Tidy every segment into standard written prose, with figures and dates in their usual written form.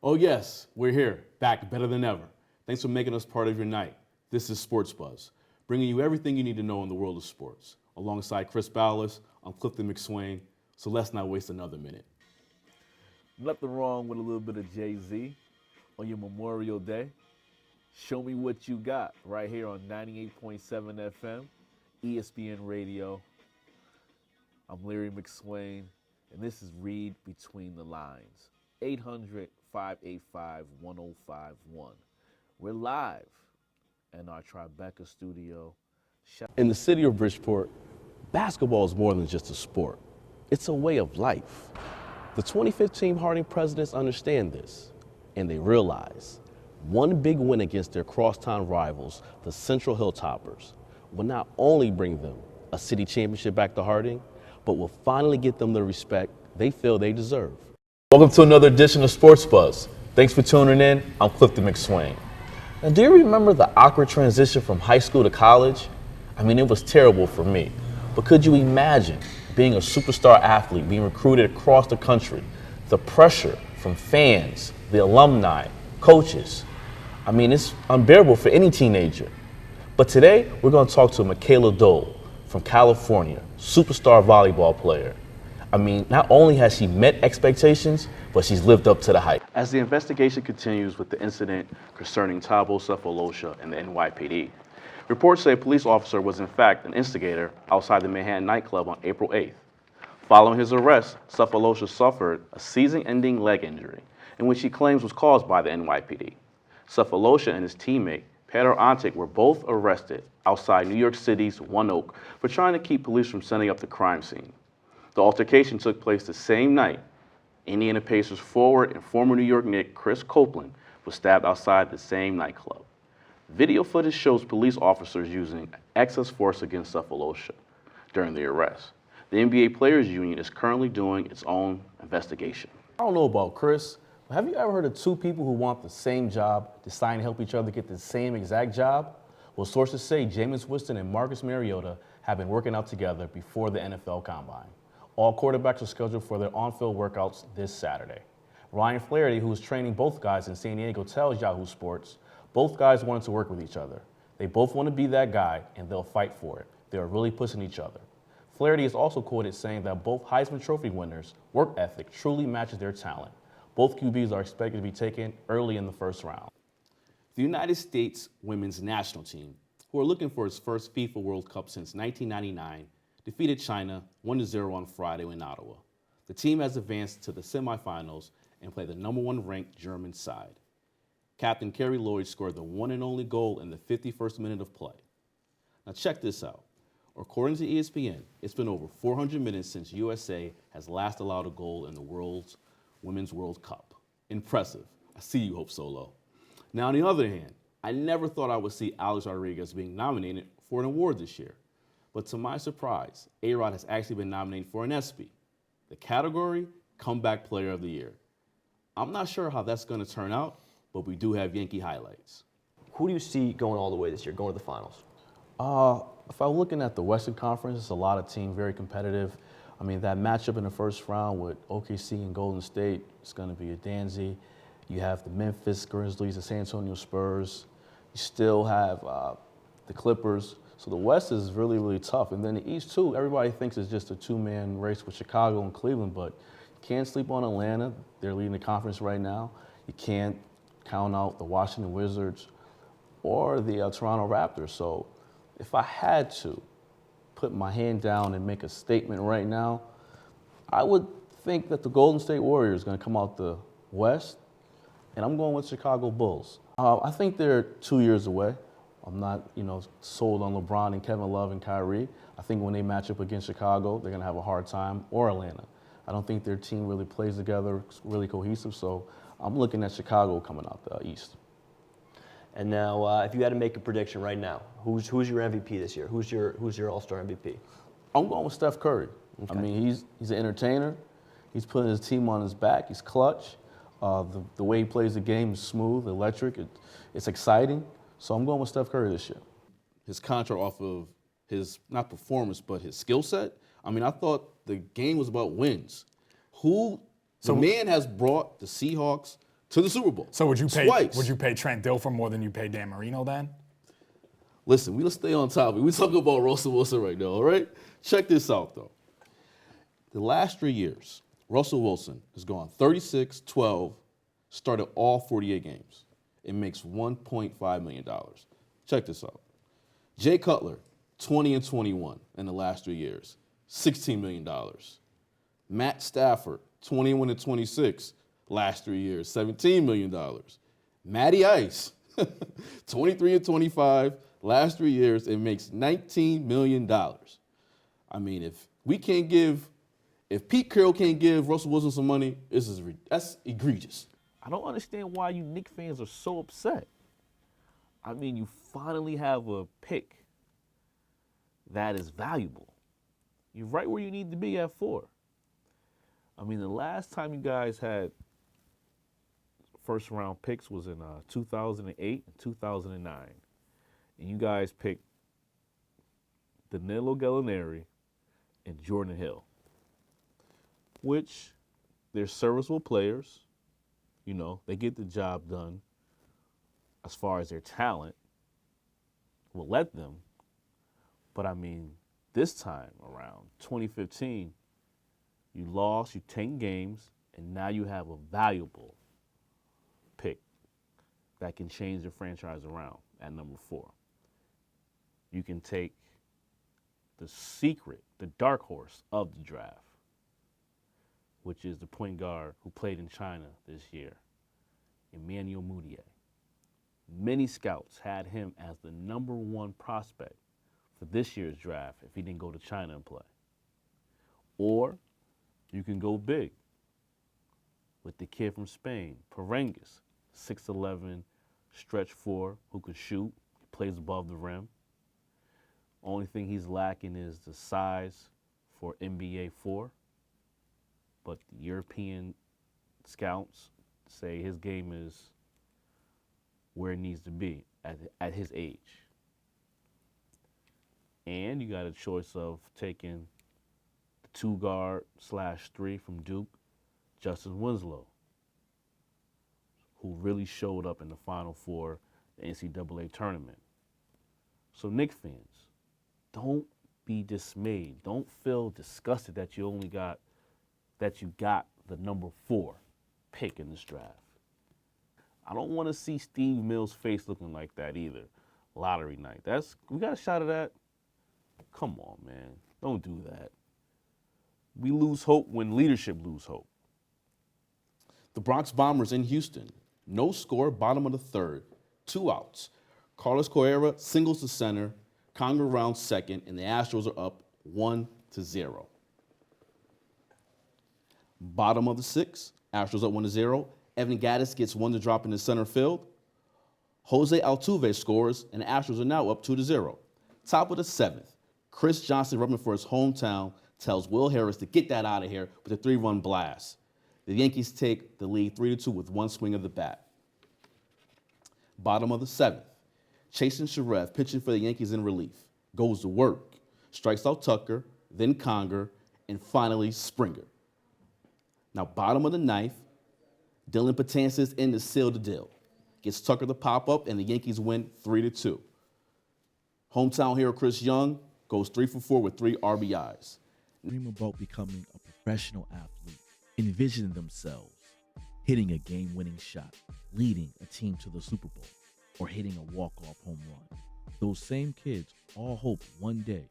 Oh yes, we're here, back better than ever. Thanks for making us part of your night. This is Sports Buzz, bringing you everything you need to know in the world of sports. Alongside Chris Ballas, I'm Clifton McSwain, so let's not waste another minute. Nothing wrong with a little bit of Jay-Z on your Memorial Day. Show me what you got right here on 98.7 FM, ESPN Radio. I'm Larry McSwain, and this is Read Between the Lines. 800-585-1051. We're live in our Tribeca studio. In the city of Bridgeport, basketball is more than just a sport. It's a way of life. The 2015 Harding Presidents understand this, and they realize one big win against their crosstown rivals, the Central Hilltoppers, will not only bring them a city championship back to Harding, but will finally get them the respect they feel they deserve. Welcome to another edition of Sports Buzz. Thanks for tuning in. I'm Clifton McSwain. Now, do you remember the awkward transition from high school to college? I mean, it was terrible for me. But could you imagine being a superstar athlete, being recruited across the country, the pressure from fans, the alumni, coaches? I mean, it's unbearable for any teenager. But today, we're going to talk to Michaela Dole from California, superstar volleyball player. I mean, not only has she met expectations, but she's lived up to the hype. As the investigation continues with the incident concerning Thabo Sefolosha and the NYPD, reports say a police officer was in fact an instigator outside the Manhattan nightclub on April 8th. Following his arrest, Sefolosha suffered a season-ending leg injury, in which he claims was caused by the NYPD. Sefolosha and his teammate, Peter Antic, were both arrested outside New York City's One Oak for trying to keep police from setting up the crime scene. The altercation took place the same night. Indiana Pacers forward and former New York Knick Chris Copeland was stabbed outside the same nightclub. Video footage shows police officers using excess force against Sefolosha during the arrest. The NBA Players Union is currently doing its own investigation. I don't know about Chris, but have you ever heard of two people who want the same job deciding to help each other get the same exact job? Well, sources say Jameis Winston and Marcus Mariota have been working out together before the NFL Combine. All quarterbacks are scheduled for their on-field workouts this Saturday. Ryan Flaherty, who is training both guys in San Diego, tells Yahoo Sports, both guys wanted to work with each other. They both want to be that guy, and they'll fight for it. They are really pushing each other. Flaherty is also quoted saying that both Heisman Trophy winners' work ethic truly matches their talent. Both QBs are expected to be taken early in the first round. The United States women's national team, who are looking for its first FIFA World Cup since 1999, defeated China 1-0 on Friday in Ottawa. The team has advanced to the semifinals and play the number one ranked German side. Captain Carrie Lloyd scored the one and only goal in the 51st minute of play. Now check this out. According to ESPN, it's been over 400 minutes since USA has last allowed a goal in the Women's World Cup. Impressive. I see you, Hope Solo. Now on the other hand, I never thought I would see Alex Rodriguez being nominated for an award this year. But to my surprise, A-Rod has actually been nominated for an ESPY, the category Comeback Player of the Year. I'm not sure how that's going to turn out, but we do have Yankee highlights. Who do you see going all the way this year, going to the finals? If I'm looking at the Western Conference, it's a lot of teams, very competitive. I mean, that matchup in the first round with OKC and Golden State is going to be a dandy. You have the Memphis Grizzlies, the San Antonio Spurs. You still have the Clippers. So the West is really, really tough. And then the East, too, everybody thinks it's just a two-man race with Chicago and Cleveland, but you can't sleep on Atlanta. They're leading the conference right now. You can't count out the Washington Wizards or the Toronto Raptors. So if I had to put my hand down and make a statement right now, I would think that the Golden State Warriors is going to come out the West, and I'm going with Chicago Bulls. I think they're 2 years away. I'm not, sold on LeBron and Kevin Love and Kyrie. I think when they match up against Chicago, they're going to have a hard time, or Atlanta. I don't think their team really plays together, it's really cohesive, so I'm looking at Chicago coming out the East. And now, if you had to make a prediction right now, who's your MVP this year? Who's your All-Star MVP? I'm going with Steph Curry. Okay. I mean, he's an entertainer. He's putting his team on his back. He's clutch. The way he plays the game is smooth, electric. It's exciting. So I'm going with Steph Curry this year. His contract off of his, not performance, but his skill set. I mean, I thought the game was about wins. The man has brought the Seahawks to the Super Bowl. So would you Twice. pay Trent Dilfer more than you pay Dan Marino then? Listen, let's stay on topic. We're talking about Russell Wilson right now, all right? Check this out, though. The last 3 years, Russell Wilson has gone 36, 12, started all 48 games. It makes $1.5 million. Check this out. Jay Cutler, 20 and 21 in the last 3 years, $16 million. Matt Stafford, 21 and 26, last 3 years, $17 million. Matty Ice, 23 and 25, last 3 years, it makes $19 million. I mean, if Pete Carroll can't give Russell Wilson some money, that's egregious. I don't understand why you Knicks fans are so upset. I mean, you finally have a pick that is valuable. You're right where you need to be at 4. I mean, the last time you guys had first-round picks was in 2008 and 2009. And you guys picked Danilo Gallinari and Jordan Hill, which they're serviceable players. You know, they get the job done as far as their talent will let them. But, I mean, this time around, 2015, you lost, you 10 games, and now you have a valuable pick that can change the franchise around at number 4. You can take the secret, the dark horse of the draft, which is the point guard who played in China this year, Emmanuel Mudiay. Many scouts had him as the number 1 prospect for this year's draft if he didn't go to China and play. Or you can go big with the kid from Spain, Parengas, 6'11", stretch 4, who can shoot, plays above the rim. Only thing he's lacking is the size for NBA 4. But the European scouts say his game is where it needs to be at his age. And you got a choice of taking the 2-guard/3 from Duke, Justice Winslow, who really showed up in the Final Four, the NCAA tournament. So Knicks fans, don't be dismayed. Don't feel disgusted that you got the number 4 pick in this draft. I don't want to see Steve Mills' face looking like that either. Lottery night. We got a shot at that. Come on, man. Don't do that. We lose hope when leadership lose hope. The Bronx Bombers in Houston. No score, bottom of the 3rd. 2 outs. Carlos Correa singles to center. Conger rounds second, and the Astros are up 1-0. Bottom of the 6th. Astros up 1-0. Evan Gattis gets one to drop in the center field. Jose Altuve scores, and the Astros are now up 2-0. Top of the 7th. Chris Johnson, rubbing for his hometown, tells Will Harris to get that out of here with a 3-run blast. The Yankees take the lead 3-2 with one swing of the bat. Bottom of the 7th. Chasen Sherriff, pitching for the Yankees in relief, goes to work, strikes out Tucker, then Conger, and finally Springer. Now, bottom of the 9th, Dylan Betances in to seal the deal. Gets Tucker to pop up, and the Yankees win 3-2. Hometown hero Chris Young goes 3 for 4 with 3 RBIs. Dream about becoming a professional athlete, envisioning themselves hitting a game-winning shot, leading a team to the Super Bowl, or hitting a walk-off home run. Those same kids all hope one day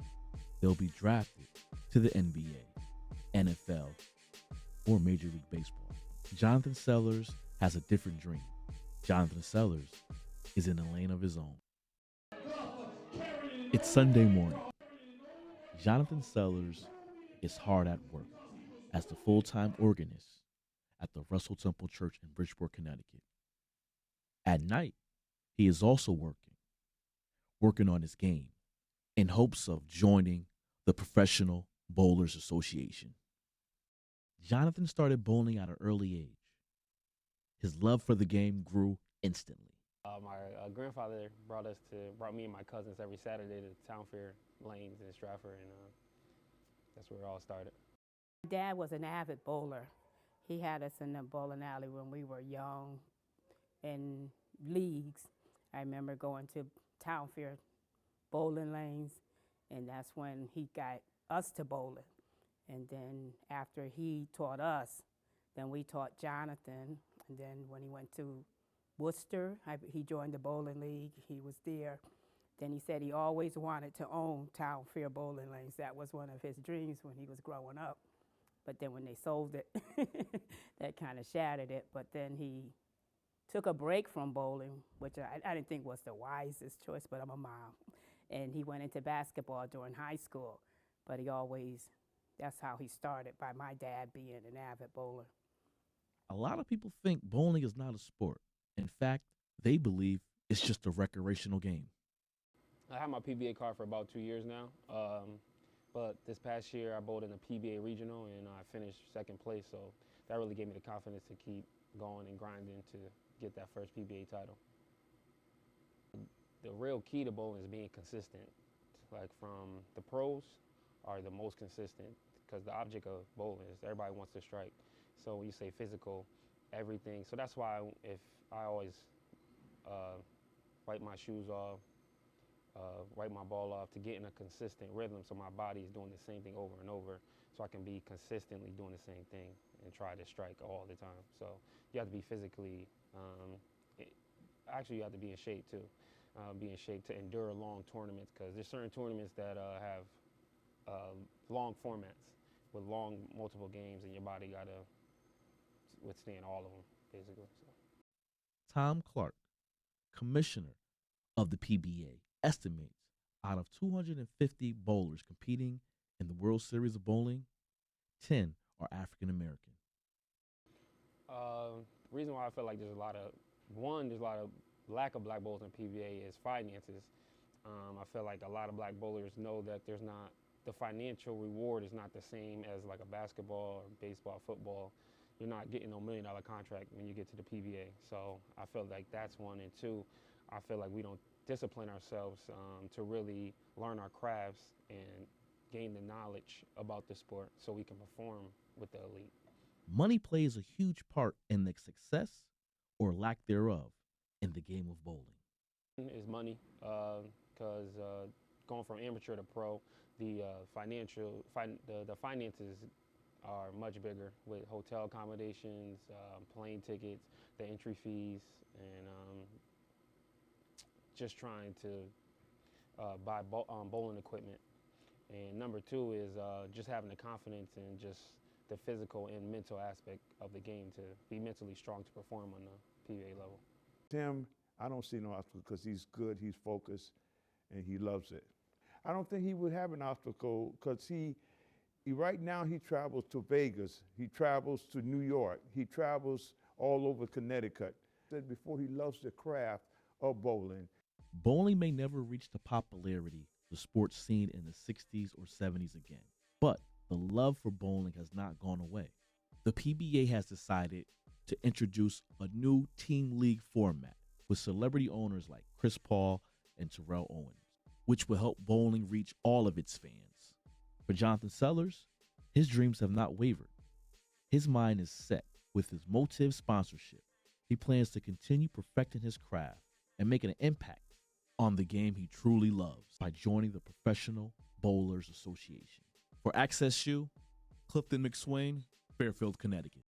they'll be drafted to the NBA, NFL, or Major League Baseball. Jonathan Sellers has a different dream. Jonathan Sellers is in a lane of his own. It's Sunday morning. Jonathan Sellers is hard at work as the full-time organist at the Russell Temple Church in Bridgeport, Connecticut. At night, he is also working on his game in hopes of joining the Professional Bowlers Association. Jonathan started bowling at an early age. His love for the game grew instantly. My grandfather brought me and my cousins every Saturday to Town Fair Lanes in Stratford, and that's where it all started. My dad was an avid bowler. He had us in the bowling alley when we were young, in leagues. I remember going to town fair bowling lanes, and that's when he got us to bowling. And then after he taught us, then we taught Jonathan. And then when he went to Worcester, he joined the bowling league. He was there. Then he said he always wanted to own town fair bowling lanes. That was one of his dreams when he was growing up. But then when they sold it, that kind of shattered it. But then he took a break from bowling, which I didn't think was the wisest choice, but I'm a mom. And he went into basketball during high school. But that's how he started, by my dad being an avid bowler. A lot of people think bowling is not a sport. In fact, they believe it's just a recreational game. I have my PBA card for about 2 years now. But this past year, I bowled in a PBA regional, and I finished second place. So that really gave me the confidence to keep going and grinding to get that first PBA title. The real key to bowling is being consistent. Like, from the pros are the most consistent, because the object of bowling is everybody wants to strike. So when you say physical, everything. So that's why if I always wipe my shoes off, wipe my ball off to get in a consistent rhythm, so my body is doing the same thing over and over, so I can be consistently doing the same thing and try to strike all the time. So you have to be physically, actually you have to be in shape too. Be in shape to endure long tournaments, because there's certain tournaments that have long formats with long multiple games, and your body got to withstand all of them, basically. So. Tom Clark, commissioner of the PBA, estimates out of 250 bowlers competing in the World Series of Bowling, 10 are African American. The reason why I feel like there's a lot of lack of black bowlers in PBA is finances. I feel like a lot of black bowlers know that the financial reward is not the same as like a basketball or baseball, football. You're not getting no $1 million contract when you get to the PBA. So I feel like that's one. And two, I feel like we don't discipline ourselves to really learn our crafts and gain the knowledge about the sport so we can perform with the elite. Money plays a huge part in the success or lack thereof in the game of bowling. Is money, because going from amateur to pro, the finances are much bigger, with hotel accommodations, plane tickets, the entry fees, and just trying to buy bowling equipment. And number two is just having the confidence and just the physical and mental aspect of the game to be mentally strong to perform on the PBA level. Tim, I don't see no obstacle because he's good, he's focused, and he loves it. I don't think he would have an obstacle because he right now he travels to Vegas, he travels to New York, he travels all over Connecticut. Said before, he loves the craft of bowling. Bowling may never reach the popularity the sport seen in the 60s or 70s again, but the love for bowling has not gone away. The PBA has decided to introduce a new team league format with celebrity owners like Chris Paul and Terrell Owens, which will help bowling reach all of its fans. For Jonathan Sellers, his dreams have not wavered. His mind is set with his Motive sponsorship. He plans to continue perfecting his craft and making an impact on the game he truly loves by joining the Professional Bowlers Association. For Access Shoe, Clifton McSwain, Fairfield, Connecticut.